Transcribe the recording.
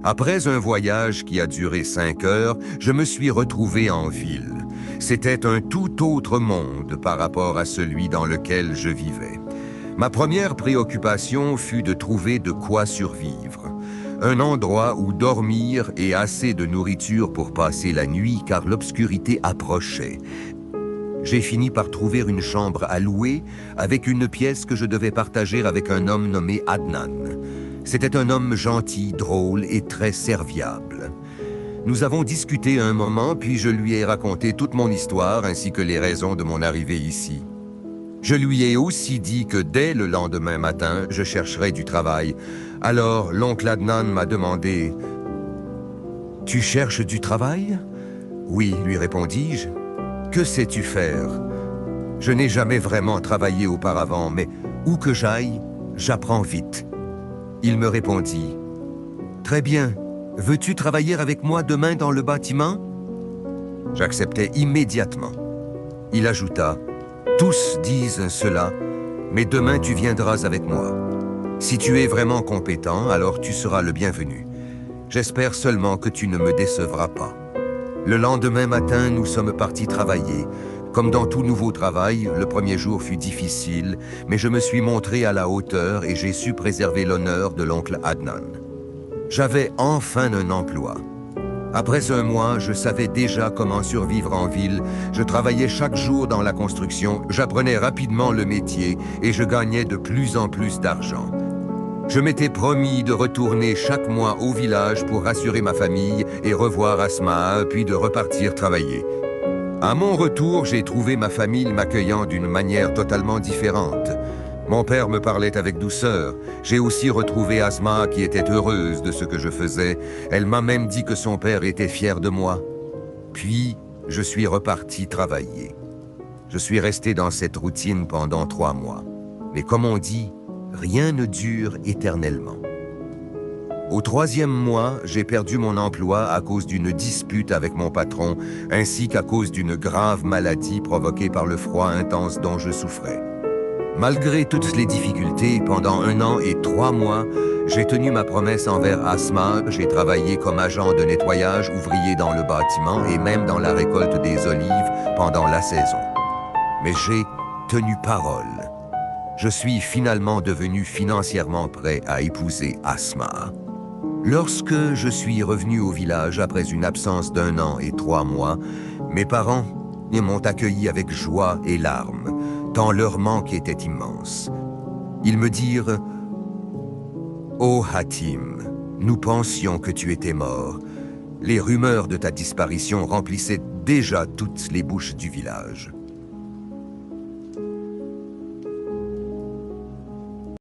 Après un voyage qui a duré 5 heures, je me suis retrouvé en ville. C'était un tout autre monde par rapport à celui dans lequel je vivais. Ma première préoccupation fut de trouver de quoi survivre. Un endroit où dormir et assez de nourriture pour passer la nuit car l'obscurité approchait. J'ai fini par trouver une chambre à louer avec une pièce que je devais partager avec un homme nommé Adnan. C'était un homme gentil, drôle et très serviable. Nous avons discuté un moment, puis je lui ai raconté toute mon histoire ainsi que les raisons de mon arrivée ici. Je lui ai aussi dit que dès le lendemain matin, je chercherais du travail. Alors, l'oncle Adnan m'a demandé « Tu cherches du travail ?»« Oui, lui répondis-je. Que sais-tu faire ?»« Je n'ai jamais vraiment travaillé auparavant, mais où que j'aille, j'apprends vite. » Il me répondit « Très bien, veux-tu travailler avec moi demain dans le bâtiment ?» J'acceptai immédiatement. Il ajouta « Tous disent cela, mais demain tu viendras avec moi. Si tu es vraiment compétent, alors tu seras le bienvenu. J'espère seulement que tu ne me décevras pas. » Le lendemain matin, nous sommes partis travailler. Comme dans tout nouveau travail, le premier jour fut difficile, mais je me suis montré à la hauteur et j'ai su préserver l'honneur de l'oncle Adnan. J'avais enfin un emploi. Après un mois, je savais déjà comment survivre en ville. Je travaillais chaque jour dans la construction, j'apprenais rapidement le métier et je gagnais de plus en plus d'argent. Je m'étais promis de retourner chaque mois au village pour rassurer ma famille et revoir Asma, puis de repartir travailler. À mon retour, j'ai trouvé ma famille m'accueillant d'une manière totalement différente. Mon père me parlait avec douceur. J'ai aussi retrouvé Asma qui était heureuse de ce que je faisais. Elle m'a même dit que son père était fier de moi. Puis, je suis reparti travailler. Je suis resté dans cette routine pendant 3 mois. Mais comme on dit, rien ne dure éternellement. Au 3e mois, j'ai perdu mon emploi à cause d'une dispute avec mon patron, ainsi qu'à cause d'une grave maladie provoquée par le froid intense dont je souffrais. Malgré toutes les difficultés, pendant 1 an et 3 mois, j'ai tenu ma promesse envers Asma. J'ai travaillé comme agent de nettoyage, ouvrier dans le bâtiment et même dans la récolte des olives pendant la saison. Mais j'ai tenu parole. Je suis finalement devenu financièrement prêt à épouser Asma. Lorsque je suis revenu au village après une absence d'1 an et 3 mois, mes parents m'ont accueilli avec joie et larmes, tant leur manque était immense. Ils me dirent « Oh Hatim, nous pensions que tu étais mort. Les rumeurs de ta disparition remplissaient déjà toutes les bouches du village. »